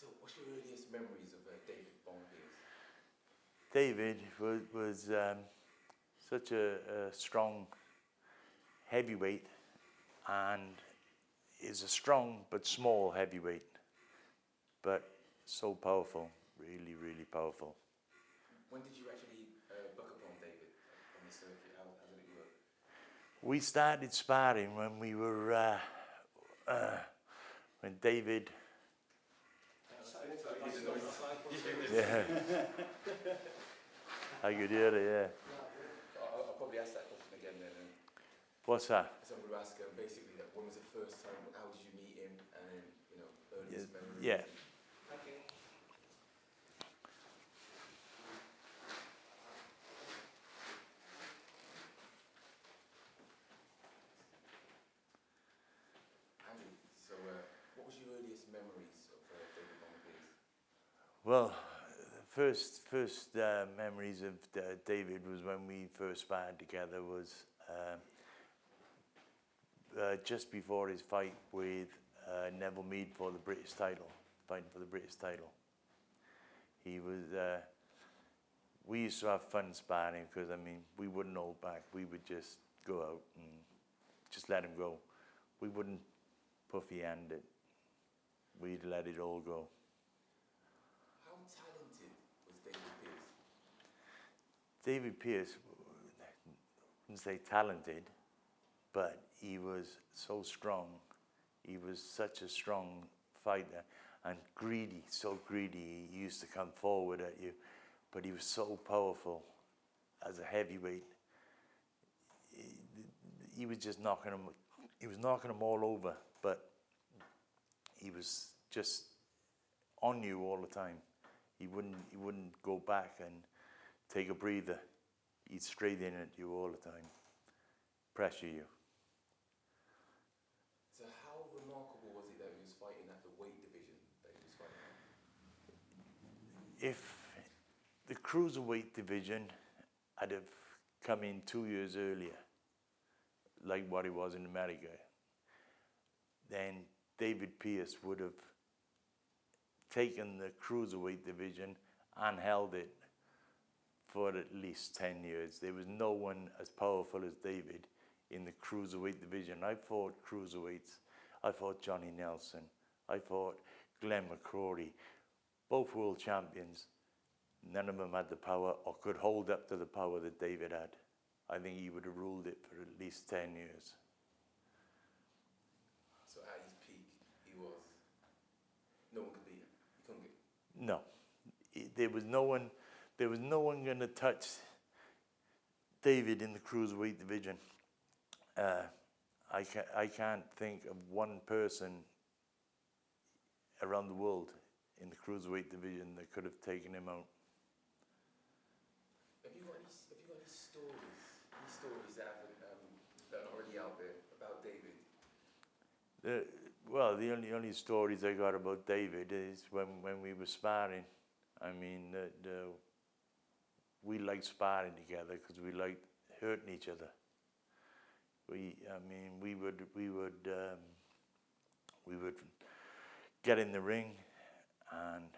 So, what's your earliest memories of David Pearce? David was such a strong heavyweight, and is a strong but small heavyweight, but so powerful, really, really powerful. When did you actually buck upon David on the circuit? How did it work? We started sparring when we were, when David, yeah, I could hear it, yeah. I'll probably ask that question again then. What's that? So I'm going to ask basically that when was the first time, how did you meet him, and then, earliest memories? Yeah. Okay. Andrew, so what was your earliest memories of David Pearce? Well, first memories of David was when we first sparred together was just before his fight with Neville Mead for the British title, fighting for the British title. He was, we used to have fun sparring because, I mean, we wouldn't hold back. We would just go out and just let him go. We wouldn't puffy hand it. We'd let it all go. How talented was David Pearce? David Pearce, I wouldn't say talented, but he was so strong. He was such a strong fighter and greedy, so greedy. He used to come forward at you, but he was so powerful as a heavyweight. He was just knocking him. He was knocking them all over, but he was just on you all the time. He wouldn't go back and take a breather. He'd straight in at you all the time, pressure you. So how remarkable was it that he was fighting at the weight division that he was fighting at? If the cruiserweight division had have come in 2 years earlier, like what it was in America, then David Pearce would have taken the cruiserweight division and held it for at least 10 years. There was no one as powerful as David in the cruiserweight division. I fought cruiserweights. I fought Johnny Nelson. I fought Glenn McCrory, both world champions. None of them had the power or could hold up to the power that David had. I think he would have ruled it for at least 10 years. So at his peak, he was, no one could beat him. You couldn't get. No, there was no one going to touch David in the cruiserweight division. I can't think of one person around the world in the cruiserweight division that could have taken him out. Have you got any stories? Any stories that are already out there about David? Well, the only stories I got about David is when we were sparring. I mean, we liked sparring together because we liked hurting each other. We would get in the ring, and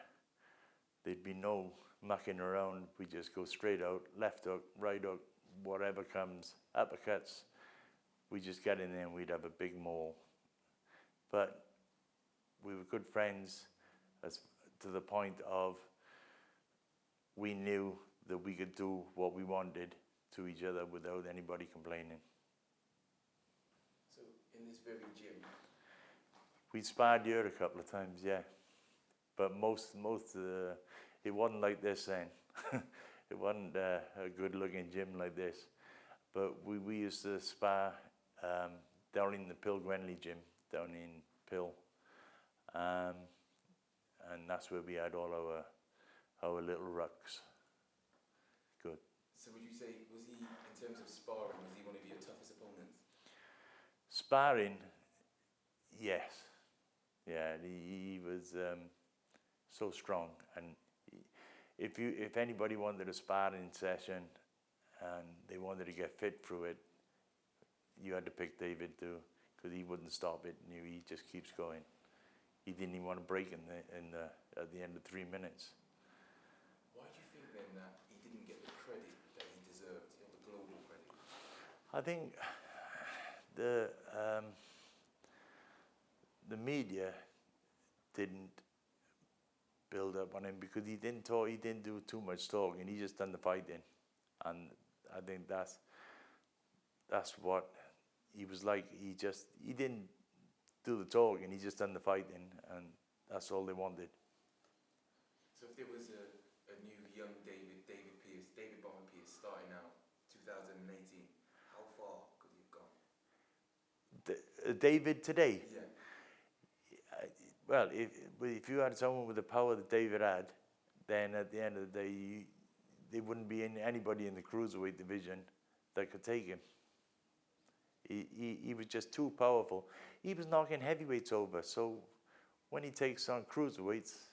there'd be no mucking around. We just go straight out, left hook, right hook, whatever comes, uppercuts. We just get in there and we'd have a big maul. But we were good friends to the point of we knew that we could do what we wanted to each other without anybody complaining. So in this very gym? We sparred here a couple of times, yeah. But most it wasn't like this then. It wasn't a good-looking gym like this. But we used to spar down in the Pill Gwenley gym, down in Pill. And that's where we had all our little rucks. Good. So would you say, was he, in terms of sparring, was he one of your toughest opponents? Sparring, yes. Yeah, he was so strong. And if anybody wanted a sparring session and they wanted to get fit through it, you had to pick David too, because he wouldn't stop it. He just keeps going. he didn't even want to break at the end of 3 minutes. Why do you think then that he didn't get the credit that he deserved, the global credit? I think the media didn't build up on him because he didn't talk. He didn't do too much talking. He just done the fighting, and I think that's what he was like. He didn't do the talking. He just done the fighting, and that's all they wanted. So if there was a new young David Pearce, David Bomber Pearce, starting out 2018, how far could he have gone? David today. Yeah. Well, if you had someone with the power that David had, then at the end of the day, there wouldn't be anybody in the cruiserweight division that could take him. He was just too powerful. He was knocking heavyweights over, so when he takes on cruiserweights,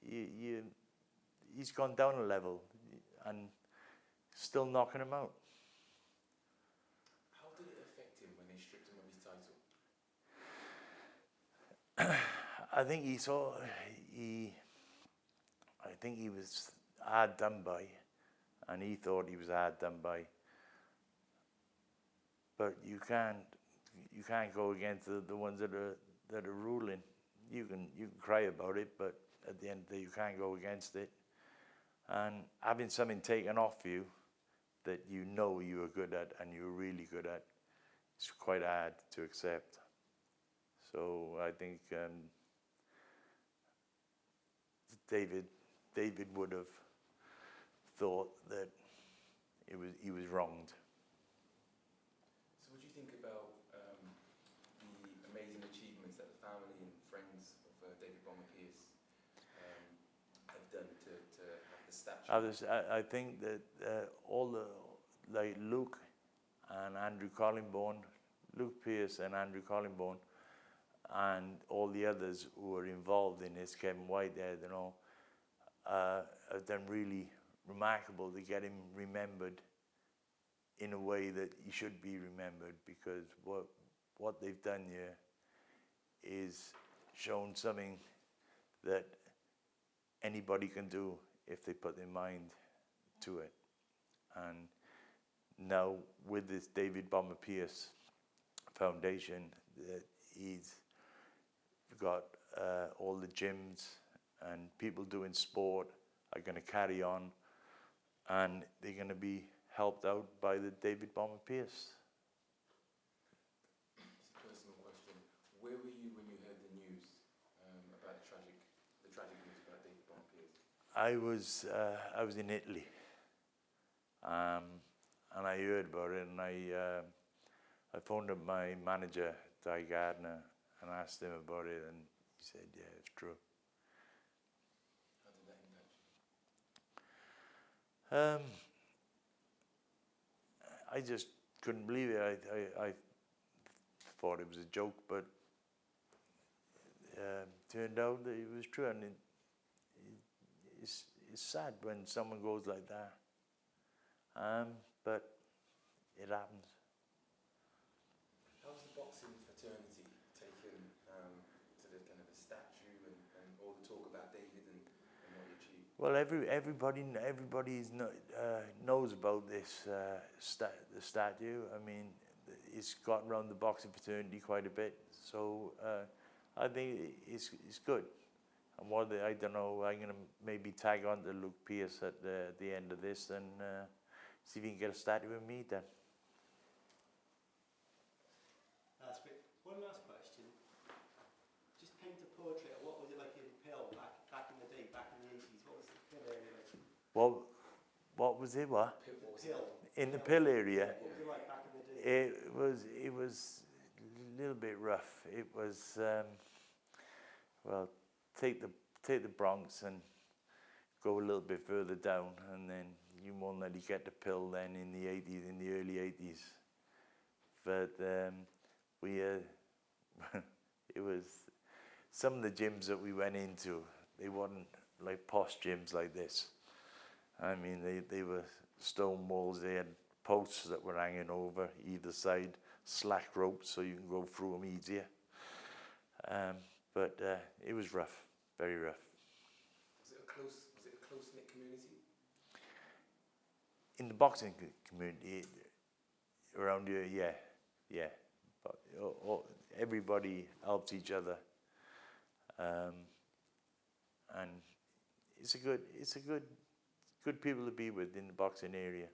he's gone down a level and still knocking him out. How did it affect him when they stripped him of his title? I think he was hard done by, and he thought he was hard done by. But you can't go against the ones that are ruling. You can cry about it, but at the end of the day, you can't go against it. And having something taken off you that you know you are good at and you're really good at, it's quite hard to accept. So I think David would have thought that he was wronged. So what do you think about the amazing achievements that the family and friends of David Bomber Pearce have done to have the statue? I think that all the, like Luke and Andrew Collingbourne, Luke Pearce and Andrew Collingbourne, and all the others who were involved in this, Kevin Whitehead and all, have done really remarkable to get him remembered in a way that he should be remembered, because what they've done here is shown something that anybody can do if they put their mind to it. And now with this David Bomber Pearce Foundation, that he's got all the gyms and people doing sport are going to carry on, and they're going to be helped out by the David Bomber Pearce. It's a personal question. Where were you when you heard the news about the tragic news about David Bomber Pearce? I was in Italy, and I heard about it, and I phoned up my manager, Di Gardner, and asked him about it, and he said, yeah, it's true. How did that impact you? I just couldn't believe it. I thought it was a joke, but turned out that it was true, and it's sad when someone goes like that, but it happens. How's the boxing fraternity taken to the kind of the statue and all the talk about David and what he achieved? Well, everybody knows about this the statue. I mean, it's got around the boxing fraternity quite a bit, so I think it's good. And I don't know, I'm gonna maybe tag on to Luke Pearce at the end of this and see if he can get a statue of me then. That's great. One last question. Just paint a portrait. What was it like in Pill back in the day, back in the 80s? What was the Pill area like? What was it? What? Pill. In the Pill area, What was it like back in the day? it was a little bit rough. It was well, take the Bronx and go a little bit further down, and then you won't let you get the Pill then in the 80s, in the early 80s. But we it was some of the gyms that we went into, they weren't like posh gyms like this. I mean, they were stone walls. They had posts that were hanging over either side, slack ropes so you can go through them easier. But it was rough, very rough. Was it a close-knit community? In the boxing community around here, yeah. But everybody helps each other, and it's a good people to be with in the boxing area.